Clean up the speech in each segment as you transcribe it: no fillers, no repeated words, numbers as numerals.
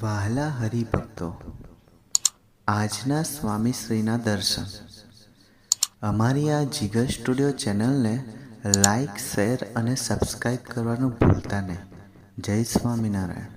વહાલા હરિભક્તો, આજના સ્વામીશ્રીના દર્શન. અમારી આ જીગર સ્ટુડિયો ચેનલને લાઈક, શેર અને સબસ્ક્રાઈબ કરવાનું ભૂલતા નહીં. જય સ્વામિનારાયણ.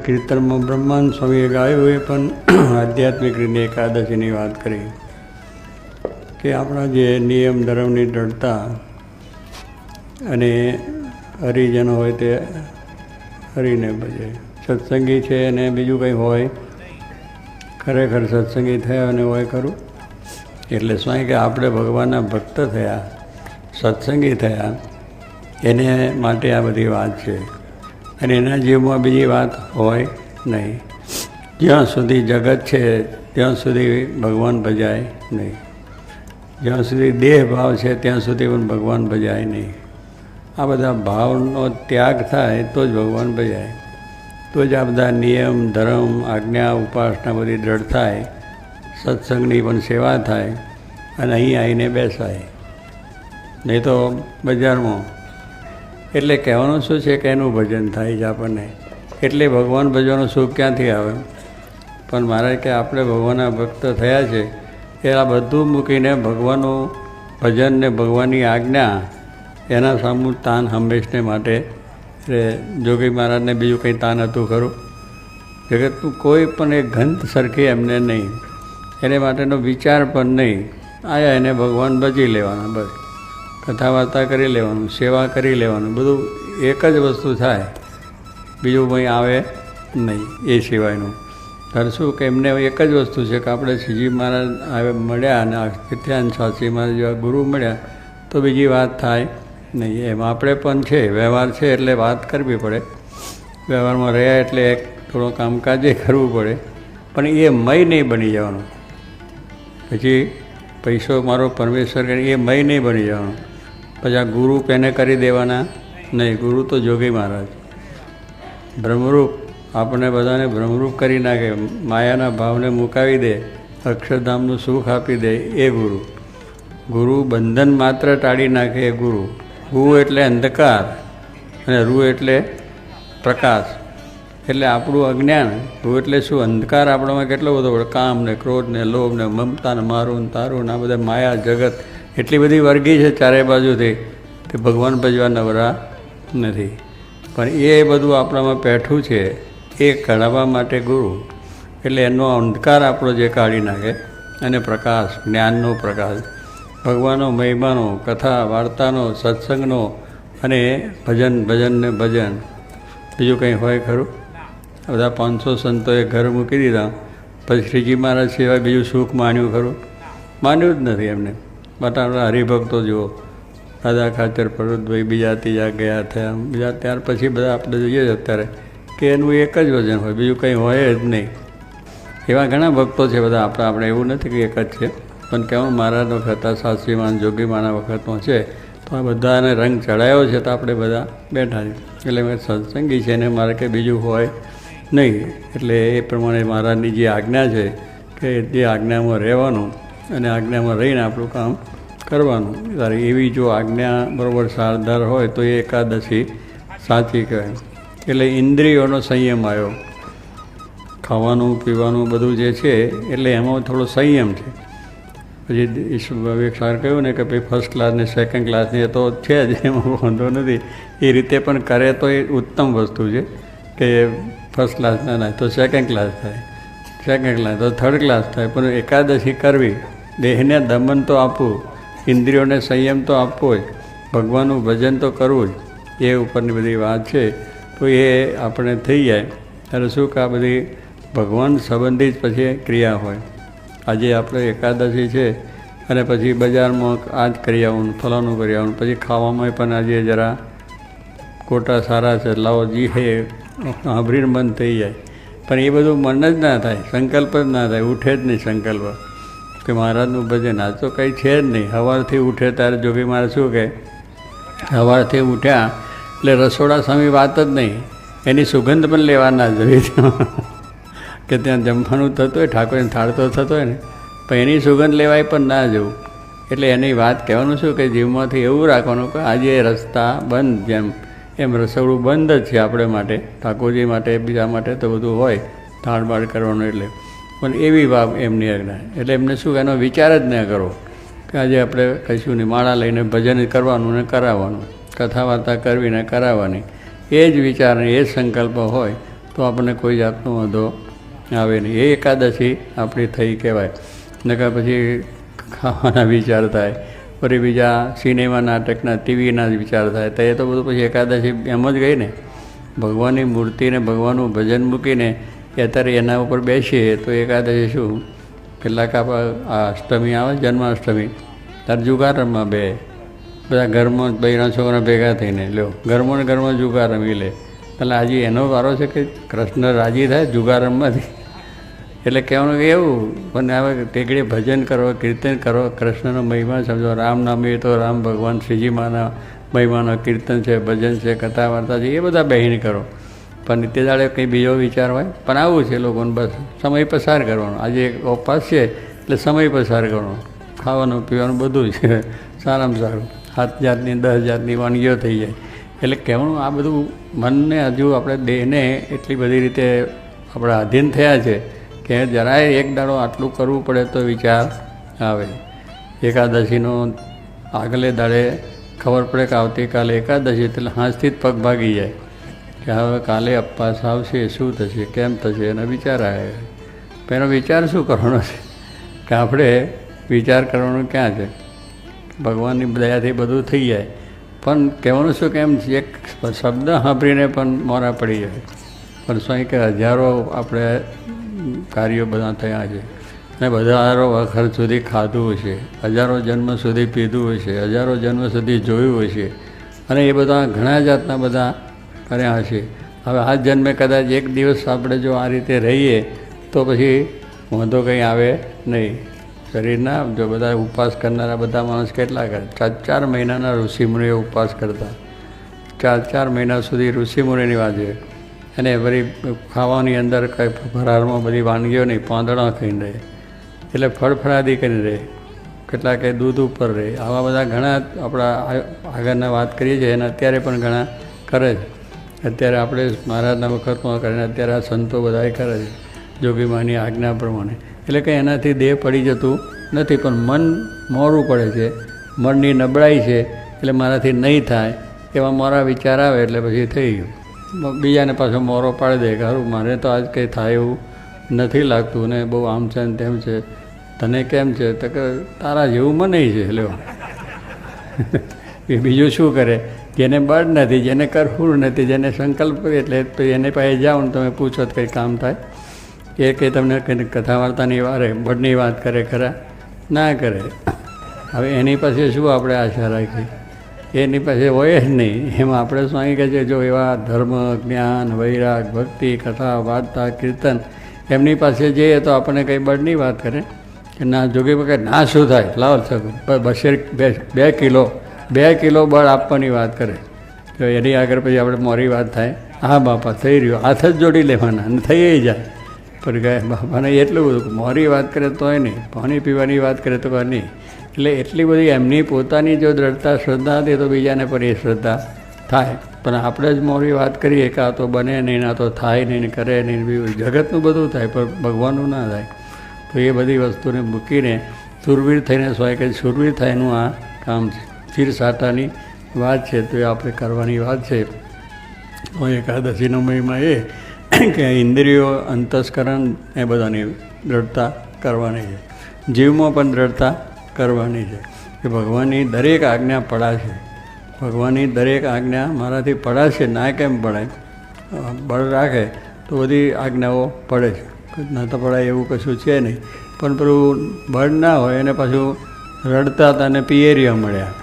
કીર્તનમાં બ્રહ્માંડ સ્વામીએ ગાયું એ પણ આધ્યાત્મિક રીતે એકાદશીની વાત કરી કે આપણા જે નિયમ ધર્મની દ્રઢતા અને હરિજનો હોય તે હરિને ભજે. સત્સંગી છે અને બીજું કંઈ હોય, ખરેખર સત્સંગી થયા અને હોય ખરું. એટલે સ્વામી કે આપણે ભગવાનના ભક્ત થયા, સત્સંગી થયા, એને માટે આ બધી વાત છે. અને એના જીવમાં બીજી વાત હોય નહીં. જ્યાં સુધી જગત છે ત્યાં સુધી ભગવાન ભજાય નહીં. જ્યાં સુધી દેહ ભાવ છે ત્યાં સુધી પણ ભગવાન ભજાય નહીં. આ બધા ભાવનો ત્યાગ થાય તો જ ભગવાન ભજાય. તો જ આ બધા નિયમ ધર્મ આજ્ઞા ઉપાસના બધી દ્રઢ થાય, સત્સંગની પણ સેવા થાય અને અહીં આવીને બેસાય. નહીં તો બજારમાં. એટલે કહેવાનું શું છે કે એનું ભજન થાય છે આપણને. એટલે ભગવાન ભજવાનું સુખ ક્યાંથી આવે? પણ મારે કે આપણે ભગવાનના ભક્ત થયા છે એ આ બધું મૂકીને ભગવાનનું ભજન ને ભગવાનની આજ્ઞા એના સામું તાન હંમેશને માટે. જોગી મહારાજને બીજું કંઈ તાન હતું ખરું? જગતનું કોઈ પણ એક ગંધ સરખી એમને નહીં, એને માટેનો વિચાર પણ નહીં. આયા એને ભગવાન ભજી લેવાના, બસ કથા વાર્તા કરી લેવાનું, સેવા કરી લેવાનું, બધું એક જ વસ્તુ થાય, બીજું કંઈ આવે નહીં એ સિવાયનું. ત્યારે શું કે એમને એક જ વસ્તુ છે કે આપણે શ્રીજી મહારાજ આવે મળ્યા અને કીર્ત્યાન શાસ્ત્રી મહારાજ જેવા ગુરુ મળ્યા તો બીજી વાત થાય નહીં. એમ આપણે પણ છે, વ્યવહાર છે એટલે વાત કરવી પડે, વ્યવહારમાં રહ્યા એટલે એક થોડું કામકાજે કરવું પડે, પણ એ મય નહીં બની જવાનું. પછી પૈસો મારો પરમેશ્વર કરે એ મય નહીં બની જવાનું. પછી આ ગુરુ પેને કરી દેવાના નહીં. ગુરુ તો જોગી મહારાજ બ્રહ્મરૂપ આપણને બધાને ભ્રમરૂપ કરી નાખે, માયાના ભાવને મુકાવી દે, અક્ષરધામનું સુખ આપી દે એ ગુરુ. ગુરુ બંધન માત્ર ટાળી નાખે એ ગુરુ. ગુ એટલે અંધકાર અને રૂ એટલે પ્રકાશ. એટલે આપણું અજ્ઞાન, ગુ એટલે શું? અંધકાર આપણામાં કેટલો બધો પડે, કામ ને ક્રોધ ને લોભ ને મમતા ને મારું ને તારું ને આ બધા માયા જગત એટલી બધી વર્ગી છે ચારે બાજુથી તે ભગવાન ભજવા નવરા નથી. પણ એ બધું આપણામાં પેઠું છે એ કાઢવા માટે ગુરુ એટલે એનો અંધકાર આપણો જે કાઢી નાખે અને પ્રકાશ, જ્ઞાનનો પ્રકાશ, ભગવાનનો મહિમાનો, કથા વાર્તાનો, સત્સંગનો અને ભજન ને ભજન. બીજું કંઈ હોય ખરું? બધા 500 સંતોએ ઘર મૂકી દીધા, પછી શ્રીજી મહારાજ સિવાય બીજું સુખ માન્યું ખરું? માન્યું જ નથી એમને. બટા હરિભક્તો જુઓ, દાદા ખાચર, પર્વતભાઈ, બીજા ત્રીજા ગયા થયા, બીજા ત્યાર પછી બધા આપણે જોઈએ જ અત્યારે કે એનું એક જ વજન હોય, બીજું કંઈ હોય જ નહીં. એવા ઘણા ભક્તો છે બધા આપણે એવું નથી કે એક જ છે, પણ કેવું મહારાજ વખત હતા, શાસ્ત્રીમાન જોગીમાના વખતનો છે તો આ બધાને રંગ ચડાયો છે તો આપણે બધા બેઠા છે. એટલે મેં સત્સંગી છે ને મારે કંઈ બીજું હોય નહીં. એટલે એ પ્રમાણે મહારાજની જે આજ્ઞા છે કે જે આજ્ઞામાં રહેવાનું અને આજ્ઞામાં રહીને આપણું કામ કરવાનું. ત્યારે એવી જો આજ્ઞા બરાબર સારધાર હોય તો એ એકાદશી સાચી કહેવાય. એટલે ઇન્દ્રિયોનો સંયમ આવ્યો, ખાવાનું પીવાનું બધું જે છે એટલે એમાં થોડો સંયમ છે. પછી ઈશ્વર સાર કહ્યું ને કે ભાઈ ફર્સ્ટ ક્લાસ ને સેકન્ડ ક્લાસની એ તો છે જ, એમાં વાંધો નથી. એ રીતે પણ કરે તો એ ઉત્તમ વસ્તુ છે કે ફર્સ્ટ ક્લાસ ના તો સેકન્ડ ક્લાસ થાય, સેકન્ડ ક્લાસ તો થર્ડ ક્લાસ થાય. પણ એકાદશી કરવી, દેહને દમન તો આપવું, ઇન્દ્રિયોને સંયમ તો આપવો જ, ભગવાનનું ભજન તો કરવું જ, એ ઉપરની બધી વાત છે. તો એ આપણે થઈ જાય ત્યારે શું કે આ બધી ભગવાન સંબંધિત પછી ક્રિયા હોય. આજે આપણે એકાદશી છે અને પછી બજારમાં આ જ કરી આવવાનું, ફલાનું કરી આવવાનું, પછી ખાવામાં પણ આજે જરા ખોટા સારા છે લાવો જી હે સાંભળીને બંધ થઈ જાય. પણ એ બધું મન જ ના થાય, સંકલ્પ જ ના થાય, ઉઠે જ નહીં સંકલ્પ કે મહારાજનું ભજન. આ તો કંઈ છે જ નહીં. સવારથી ઉઠે ત્યારે જોગી મહારાજ શું કહે, સવારથી ઉઠ્યા એટલે રસોડા સામે વાત જ નહીં, એની સુગંધ પણ લેવા ના જવી કે ત્યાં જમવાનું થતું હોય, ઠાકોરને થાળ તો થતો હોય ને, પણ એની સુગંધ લેવાય પણ ના જવું. એટલે એની વાત કહેવાનું શું કે જીવમાંથી એવું રાખવાનું કે આજે રસ્તા બંધ, જેમ એમ રસોડું બંધ જ છે આપણે માટે, ઠાકોરજી માટે, બીજા માટે તો બધું હોય થાળ બાળ કરવાનું. એટલે પણ એવી વાત એમની આજ્ઞા. એટલે એમને શું એનો વિચાર જ ન કરો કે આજે આપણે કહીશું નહીં, માળા લઈને ભજન કરવાનું ને કરાવવાનું, કથા વાર્તા કરવી ને કરાવવાની, એ જ વિચાર એ જ સંકલ્પ હોય તો આપણને કોઈ જાતનો વાંધો આવે નહીં. એ એકાદશી આપણી થઈ કહેવાય. નકર પછી ખાવાના વિચાર થાય, ફરી બીજા સિનેમા નાટકના ટીવીના જ વિચાર થાય, તો એ તો બધું પછી એકાદશી એમ જ ગઈ ને. ભગવાનની મૂર્તિને ભગવાનનું ભજન મૂકીને અત્યારે એના ઉપર બેસીએ તો એકાદશી શું? કેટલાક આ અષ્ટમી આવે, જન્માષ્ટમી, ત્યારે જુગાર રમવા બે બધા ઘરમાં બૈરા છોકરા ભેગા થઈને લ્યો ઘરમાં જુગાર રમી લે. એટલે આજે એનો વારો છે કે કૃષ્ણ રાજી થાય જુગાર રમવાથી. એટલે કહેવાનું કે એવું પણ હવે ટેકડે ભજન કરો, કીર્તન કરો, કૃષ્ણનો મહિમા સમજો. રામ નામ એ તો રામ ભગવાન શ્રીજી માના મહિમાનો કીર્તન છે, ભજન છે, કથા વાર્તા છે, એ બધા બહેન કરો. પણ તે દાડે કંઈ બીજો વિચાર હોય પણ આવું છે લોકોને, બસ સમય પસાર કરવાનો. આજે એક ઉપવાસ છે એટલે સમય પસાર કરવાનો, ખાવાનું પીવાનું બધું છે સારામાં સારું. 7 જાતની 10 જાતની વાનગીઓ થઈ જાય. એટલે કહેવાનું આ બધું મનને હજુ આપણે દેહને એટલી બધી રીતે આપણે આધીન થયા છે કે જરાય એક દાડો આટલું કરવું પડે તો વિચાર આવે. એકાદશીનો આગલે દાડે ખબર પડે કે આવતીકાલે એકાદશી, એટલે હાંસથી જ પગ ભાગી જાય કે હવે કાલે અપવાસ આવશે, શું થશે, કેમ થશે, એનો વિચાર આવે. એનો વિચાર શું કરવાનો છે કે આપણે વિચાર કરવાનો ક્યાં છે? ભગવાનની દયાથી બધું થઈ જાય પણ કહેવાનું શું કે એમ એક શબ્દ સાંભળીને પણ મોરા પડી જાય. પણ સ્વામી કે હજારો આપણે કાર્યો બધા થયા છે અને હજારો વખત સુધી ખાધું હશે, હજારો જન્મ સુધી પીધું હશે, હજારો જન્મ સુધી જોયું હશે અને એ બધા ઘણા જાતના બધા કર્યા હશે. હવે આ જન્મે કદાચ એક દિવસ આપણે જો આ રીતે રહીએ તો પછી વાંધો કંઈ આવે નહીં. શરીરના જો બધા ઉપવાસ કરનારા બધા માણસ કેટલા કરે, 4 મહિનાના ઋષિમુનિઓ ઉપવાસ કરતા, 4 મહિના સુધી ઋષિમુનિની વાત છે. અને વળી ખાવાની અંદર કંઈ ફરાળમાં બધી વાનગીઓ નહીં, પાંદડા ખાઈને રહે, એટલે ફળફળાદી કરીને રહે, કેટલા કંઈ દૂધ ઉપર રહે. આવા બધા ઘણા આપણા આગળના વાત કરીએ છીએ અને અત્યારે પણ ઘણા કરે છે. અત્યારે આપણે મહારાજના વખતમાં કરીને અત્યારે આ સંતો બધા કરે છે જોગીમાની આજ્ઞા પ્રમાણે. એટલે કે એનાથી દેહ પડી જતું નથી, પણ મન મોરું પડે છે, મનની નબળાઈ છે, એટલે મારાથી નહીં થાય એવા મોરા વિચાર આવે એટલે પછી થઈ ગયું. બીજાને પાછો મોરો પાડી દે કે સારું મારે તો આજ કંઈ થાય એવું નથી લાગતું ને બહુ આમ છે ને તેમ છે, તને કેમ છે? તો કે તારા જેવું મને છે. લ્યો એ બીજું શું કરે? જેને બળ નથી, જેને કરવું નથી, જેને સંકલ્પ એટલે એને પાસે જાઓ ને તમે પૂછો તો કંઈ કામ થાય? એ કંઈ તમને કંઈ કથા વાર્તાની વારે બળની વાત કરે ખરા? ના કરે. હવે એની પાસે શું આપણે આશા રાખી? એની પાસે હોય જ નહીં. એમાં આપણે સ્વામી કહે છે જો એવા ધર્મ, જ્ઞાન, વૈરાગ, ભક્તિ, કથા, વાર્તા, કીર્તન એમની પાસે જઈએ તો આપણને કંઈ બળની વાત કરે કે ના? જોગી વખત ના શું થાય? લાવો શકું 2 કિલો બળ આપવાની વાત કરે. તો એની આગળ પછી આપણે મોરી વાત થાય, હા બાપા થઈ રહ્યો, હાથ જ જોડી લેવાના અને થઈ જાય. પણ કહે બાપાને એટલું બધું મોરી વાત કરે તોય નહીં, પાણી પીવાની વાત કરે તો નહીં. એટલે એટલી બધી એમની પોતાની જો દ્રઢતા શ્રદ્ધા હતી તો બીજાને પણ એ શ્રદ્ધા થાય. પણ આપણે જ મોરી વાત કરીએ કે આ તો બને નહીં, આ તો થાય નહીં, કરે નહીં, જગતનું બધું થાય પણ ભગવાનનું ના થાય. તો એ બધી વસ્તુને મૂકીને સુરવીર થઈને સ્વાય કે સુરવીર થાયનું આ કામ છે. ચીર સાટાની વાત છે તો એ આપણે કરવાની વાત છે. તો એકાદશીનો મહિમા એ કે ઇન્દ્રિયો, અંતસ્કરણ એ બધાની દ્રઢતા કરવાની છે, જીવમાં પણ દ્રઢતા કરવાની છે કે ભગવાનની દરેક આજ્ઞા પડાશે. ભગવાનની દરેક આજ્ઞા મારાથી પડાશે, ના કેમ પડાય? બળ રાખે તો બધી આજ્ઞાઓ પડે છે, ના તો પડાય એવું કશું છે નહીં. પણ પેલું બળ ના હોય એને પાછું રડતા હતા અને પિયરિયા મળ્યા.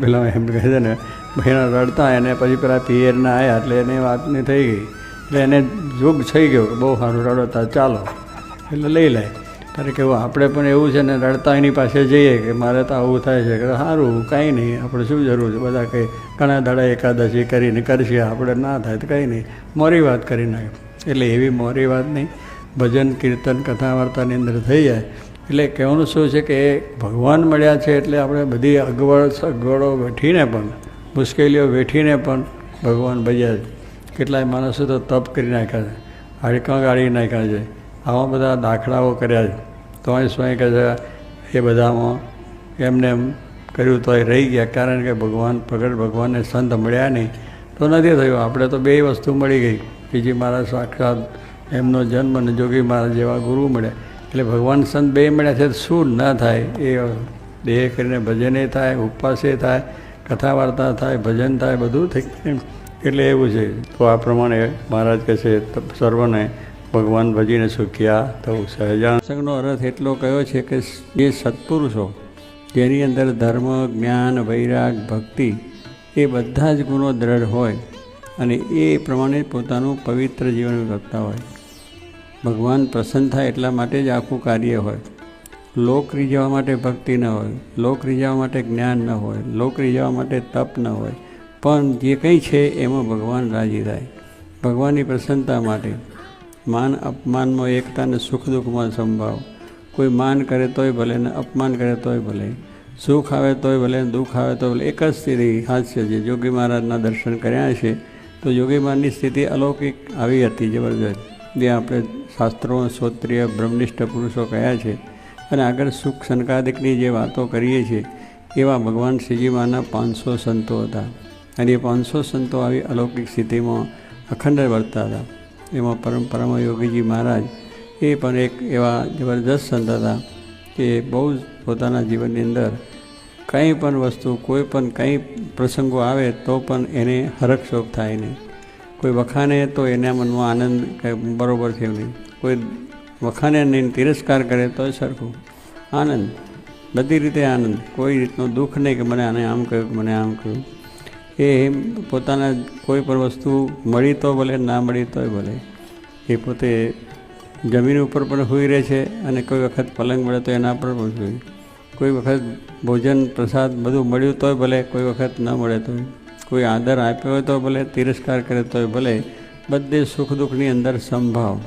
પેલા એમ કહે છે ને ભાઈના રડતા એને પછી પેલા પિયરના આવ્યા એટલે એને વાતની થઈ ગઈ, એટલે એને જોગ થઈ ગયો કે બહુ સારું રડતા, ચાલો એટલે લઈ લે. ત્યારે કેવું આપણે પણ એવું છે ને રડતા એની પાસે જઈએ કે મારે તો આવું થાય છે કે સારું કાંઈ નહીં, આપણે શું જરૂર છે? બધા કંઈ ઘણા દાડા એકાદશી કરીને કરશે, આપણે ના થાય તો કંઈ નહીં, મોરી વાત કરી નાખે. એટલે એવી મોરી વાત નહીં, ભજન, કીર્તન, કથા વાર્તાની અંદર થઈ જાય. એટલે કહેવાનું શું છે કે ભગવાન મળ્યા છે એટલે આપણે બધી અગવડો વેઠીને પણ, મુશ્કેલીઓ વેઠીને પણ ભગવાન ભજ્યા છે. કેટલાય માણસો તો તપ કરી નાખ્યા છે, હાડકાં ગાળી નાખ્યા છે, આવા બધા દાખલાઓ કર્યા છે. તો અહીં સ્વામી કહે છે એ બધામાં એમને એમ કર્યું તોય રહી ગયા, કારણ કે ભગવાનને સંત મળ્યા નહીં તો નથી થયું. આપણે તો 2 વસ્તુ મળી ગઈ, બીજી મારા સાક્ષાત એમનો જન્મ અને જોગી મારા જેવા ગુરુ મળ્યા. એટલે ભગવાન સંત 2 મળ્યા છે શું ન થાય? એ દેહ કરીને ભજને થાય, ઉપવાસે થાય, કથા વાર્તા થાય, ભજન થાય, બધું થઈ જાય. એટલે એવું છે. તો આ પ્રમાણે મહારાજ કહે છે સર્વને ભગવાન ભજીને સુખ્યા થવું. સહજાનંદ સંઘનો અર્થ એટલો કયો છે કે જે સત્પુરુષો જેની અંદર ધર્મ, જ્ઞાન, વૈરાગ, ભક્તિ એ બધા જ ગુણો દ્રઢ હોય અને એ પ્રમાણે પોતાનું પવિત્ર જીવન કરતા હોય. ભગવાન પ્રસન્ન થાય એટલા માટે જ આખું કાર્ય હોય. લોક રીઝવવા માટે ભક્તિ ન હોય, લોક રીઝવવા માટે જ્ઞાન ન હોય, લોક રીઝવવા માટે તપ ન હોય, પણ જે કંઈ છે એમાં ભગવાન રાજી થાય. ભગવાનની પ્રસન્નતા માટે માન અપમાનમાં એકતા અને સુખ દુઃખમાં સંભાવ. કોઈ માન કરે તોય ભલે ને અપમાન કરે તોય ભલે, સુખ આવે તોય ભલે, દુઃખ આવે તો ભલે, એક જ સ્થિતિ હાસ્ય છે. યોગી મહારાજના દર્શન કર્યા છે તો યોગી મહારાજની સ્થિતિ અલૌકિક આવી હતી, જબરજસ્ત, જે આપણે શાસ્ત્રોમાં શ્રોત્રિય બ્રહ્મનિષ્ઠ પુરુષો કહ્યા છે. અને આગળ સુખ સનકાદિકની જે વાતો કરીએ છીએ એવા ભગવાન શ્રીજી મહારાજના 500 સંતો હતા અને એ 500 સંતો આવી અલૌકિક સ્થિતિમાં અખંડ વર્તા હતા. એમાં પરમ યોગીજી મહારાજ એ પણ એક એવા જબરદસ્ત સંત હતા કે બહુ જ પોતાના જીવનની અંદર કંઈ પણ વસ્તુ, કોઈ પણ કંઈ પ્રસંગો આવે તો પણ એને હરખશોખ થાય નહીં. કોઈ વખાણે તો એના મનમાં આનંદ કંઈ બરાબર છે નહીં. કોઈ વખાણે નહીં, તિરસ્કાર કરે તો સરખું આનંદ, બધી રીતે આનંદ. કોઈ રીતનું દુઃખ નહીં કે મને આને આમ કહ્યું, મને આમ કહ્યું. એ પોતાના કોઈ પણ વસ્તુ મળી તો ભલે, ના મળી તોય ભલે. એ પોતે જમીન ઉપર પણ સૂઈ રહે છે અને કોઈ વખત પલંગ મળે તો એના પર પણ સૂઈ. કોઈ વખત ભોજન પ્રસાદ બધું મળ્યું તોય ભલે, કોઈ વખત ન મળે તોય. કોઈ આદર આપ્યો હોય તો ભલે, તિરસ્કાર કરે તોય ભલે. બધે સુખ દુઃખની અંદર સંભાવ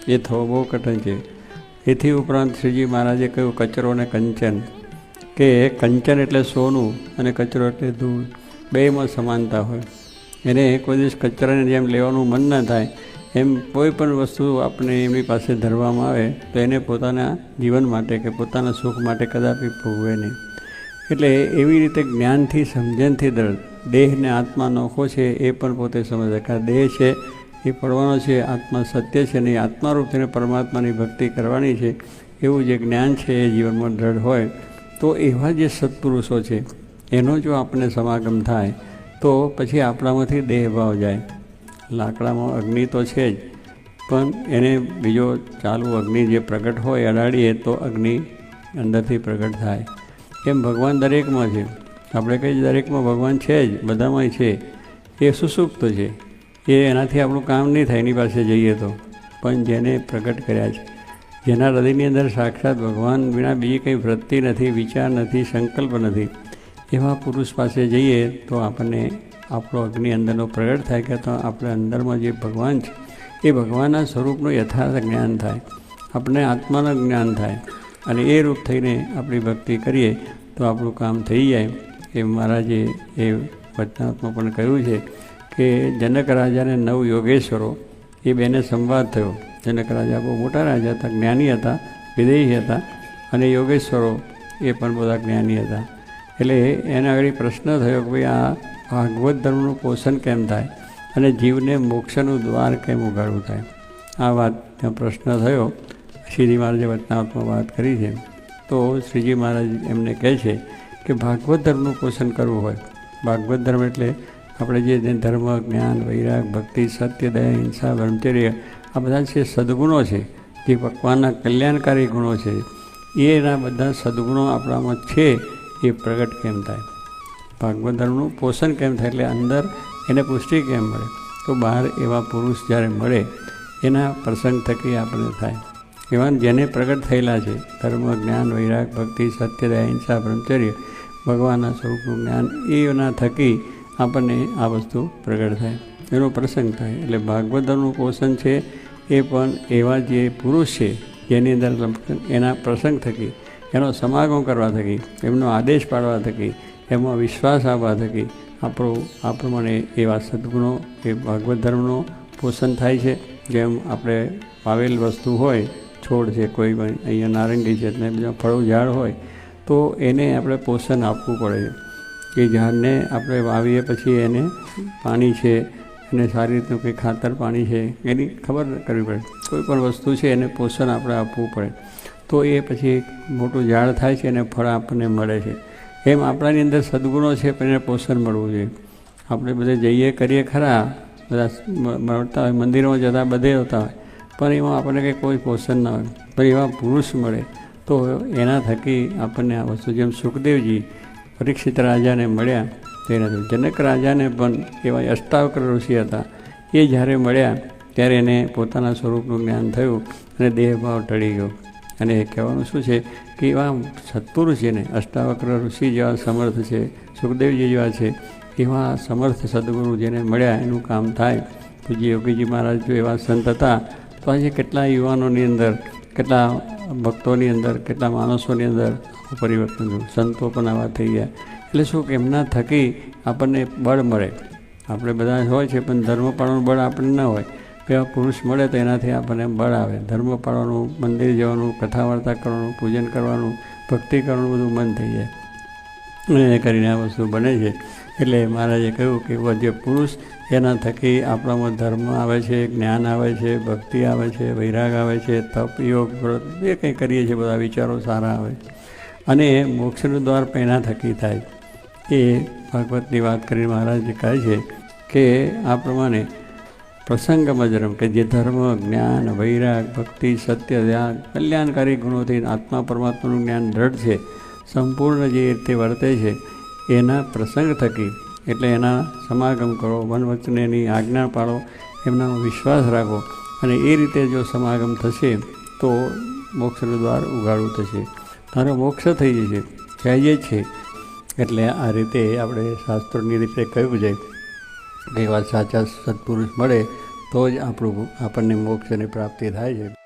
એ થવો બહુ કઠિન છે. એથી ઉપરાંત શ્રીજી મહારાજે કહ્યું કચરો અને કંચન, કે કંચન એટલે સોનું અને કચરો એટલે ધૂળ, બેમાં સમાનતા હોય. એને કોઈ દિવસ કચરાને જેમ લેવાનું મન ન થાય એમ કોઈ પણ વસ્તુ આપણે એમની પાસે ધરવામાં આવે તો એને પોતાના જીવન માટે કે પોતાના સુખ માટે કદાપી ભોગવે નહીં. એટલે એવી રીતે જ્ઞાનથી, સમજણથી દેહ ને આત્મા નોખો છે એ પણ પોતે સમજે કે આ દેહ છે એ પડવાનો છે, આત્મા સત્ય છે ને આત્મારૂપ થઈને પરમાત્માની ભક્તિ કરવાની છે, એવું જે જ્ઞાન છે એ જીવનમાં દ્રઢ હોય તો એવા જે સત્પુરુષો છે એનો જો આપણને સમાગમ થાય તો પછી આપણામાંથી દેહભાવ જાય. લાકડામાં અગ્નિ તો છે જ, પણ એને બીજો ચાલુ અગ્નિ જે પ્રગટ હોય અડાડીએ તો અગ્નિ અંદરથી પ્રગટ થાય. એમ ભગવાન દરેકમાં છે. આપણે કહીએ દરેકમાં ભગવાન છે જ, બધામાં છે. એ સુસુપ્ત છે, એ એનાથી આપણું કામ નહીં થાય એની પાસે જઈએ તો. પણ જેને પ્રગટ કર્યા છે, જેના હૃદયની અંદર સાક્ષાત ભગવાન વિના બીજી કંઈ વૃત્તિ નથી, વિચાર નથી, સંકલ્પ નથી, એવા પુરુષ પાસે જઈએ તો આપણને આપણો અગ્નિ અંદરનો પ્રગટ થાય કે તો આપણે અંદરમાં જે ભગવાન છે એ ભગવાનના સ્વરૂપનું યથાર્થ જ્ઞાન થાય, આપણે આત્માનું જ્ઞાન થાય અને એ રૂપ થઈને આપણી ભક્તિ કરીએ તો આપણું કામ થઈ જાય. એ મહારાજે એ વચનાત્મા પણ કહ્યું છે કે જનક રાજાને 9 યોગેશ્વરો એ બેને સંવાદ થયો. જનક રાજા બહુ મોટા રાજા હતા, જ્ઞાની હતા, વિદેહી હતા, અને યોગેશ્વરો એ પણ બધા જ્ઞાની હતા. એટલે એના આગળ પ્રશ્ન થયો કે ભાઈ આ ભાગવત ધર્મનું પોષણ કેમ થાય અને જીવને મોક્ષનું દ્વાર કેમ ઉગાડવું થાય. આ વાત ત્યાં પ્રશ્ન થયો. શ્રીજી મહારાજે વચનાત્મા વાત કરી છે. તો શ્રીજી મહારાજ એમને કહે છે કે ભાગવત ધર્મનું પોષણ કરવું હોય, ભાગવત ધર્મ એટલે આપણે જે ધર્મ, જ્ઞાન, વૈરાગ, ભક્તિ, સત્ય, દયા, હિંસા, બ્રહ્મચર્ય, આ બધા જે સદગુણો છે, જે ભગવાનના કલ્યાણકારી ગુણો છે, એના બધા સદગુણો આપણામાં છે એ પ્રગટ કેમ થાય, ભાગવત ધર્મનું પોષણ કેમ થાય, એટલે અંદર એને પુષ્ટિ કેમ મળે. તો બહાર એવા પુરુષ જ્યારે મળે એના પ્રસંગ થકી આપણને થાય. એવા જેને પ્રગટ થયેલા છે ધર્મ, જ્ઞાન, વૈરાગ, ભક્તિ, સત્ય, દયા, હિંસા, બ્રહ્મચર્ય, ભગવાનના સ્વરૂપનું જ્ઞાન, એના થકી આપણને આ વસ્તુ પ્રગટ થાય, એનો પ્રસંગ થાય. એટલે ભાગવત ધર્મનું પોષણ છે એ પણ એવા જે પુરુષ છે જેની અંદર એના પ્રસંગ થકી, એનો સમાગમ કરવા થકી, એમનો આદેશ પાડવા થકી, એમાં વિશ્વાસ આવવા થકી આ પ્રમાણે એવા સદગુણો એ ભાગવત ધર્મનું પોષણ થાય છે. જેમ આપણે વાવેલ વસ્તુ હોય, છોડ છે, કોઈ પણ અહીંયા નારંગી છે અને બીજા ફળો ઝાડ હોય તો એને આપણે પોષણ આપવું પડે છે. એ ઝાડને આપણે વાવીએ પછી એને પાણી છે અને સારી રીતનું કંઈ ખાતર પાણી છે એની ખબર કરવી પડે. કોઈ પણ વસ્તુ છે એને પોષણ આપણે આપવું પડે તો એ પછી મોટું ઝાડ થાય છે અને ફળ આપણને મળે છે. એમ આપણાની અંદર સદગુણો છે પણ એને પોષણ મળવું જોઈએ. આપણે બધે જઈએ કરીએ ખરા, બધા મળતા હોય, મંદિરોમાં જતા બધે હોતા હોય, પણ એમાં આપણને કંઈ કોઈ પોષણ ના હોય. પણ એવા પુરુષ મળે તો એના થકી આપણને આ વસ્તુ, જેમ સુખદેવજી પરીક્ષિત રાજાને મળ્યા તેનાથી, જનક રાજાને પણ એવા અષ્ટાવક્ર ઋષિ હતા, એ જ્યારે મળ્યા ત્યારે એને પોતાના સ્વરૂપનું જ્ઞાન થયું અને દેહભાવ ટળી ગયો. અને એ કહેવાનું શું છે કે એવા સત્પુરુષ છે ને, અષ્ટાવક્ર ઋષિ જેવા સમર્થ છે, સુખદેવજી જેવા છે, એવા સમર્થ સદગુરુ જેને મળ્યા એનું કામ થાય. પૂજ્ય યોગીજી મહારાજ જો એવા સંત હતા તો આજે કેટલા યુવાનોની અંદર, કેટલા ભક્તોની અંદર, કેટલા માણસોની અંદર પરિવર્તન થયું. સંતો પણ આવા થઈ ગયા. એટલે શું કે એમના થકી આપણને બળ મળે. આપણે બધા હોય છે પણ ધર્મ પાળવાનું બળ આપણને ન હોય. એવા પુરુષ મળે તો એનાથી આપણને બળ આવે. ધર્મ પાળવાનું, મંદિર જવાનું, કથા વાર્તા કરવાનું, પૂજન કરવાનું, ભક્તિ કરવાનું બધું મન થઈ જાય અને એ કરીને આ વસ્તુ બને છે. એટલે મહારાજે કહ્યું કે જે પુરુષ એના થકી આપણામાં ધર્મ આવે છે, જ્ઞાન આવે છે, ભક્તિ આવે છે, વૈરાગ આવે છે, તપ, યોગ, વ્રત જે કંઈ કરીએ છીએ બધા વિચારો સારા આવે અને મોક્ષનું દ્વાર પેના થકી થાય. એ ભાગવતની વાત કરીને મહારાજ કહે છે કે આ પ્રમાણે પ્રસંગમજરમ કે જે ધર્મ, જ્ઞાન, વૈરાગ, ભક્તિ, સત્ય, ત્યાગ, કલ્યાણકારી ગુણોથી આત્મા પરમાત્માનું જ્ઞાન દ્રઢ છે, સંપૂર્ણ જે રીતે વર્તે છે એના પ્રસંગ થકી, એટલે એના સમાગમ કરો, મન વચન એની આજ્ઞા પાળો, એમનામાં વિશ્વાસ રાખો, અને એ રીતે જો સમાગમ થશે તો મોક્ષનું દ્વાર ઉઘાડું થશે, તારો મોક્ષ થઈ જશે, કહીએ છે. એટલે આ રીતે આપણે શાસ્ત્રોની રીતે કહ્યું છે કે એવા સાચા સત્પુરુષ મળે તો જ આપણને મોક્ષની પ્રાપ્તિ થાય છે.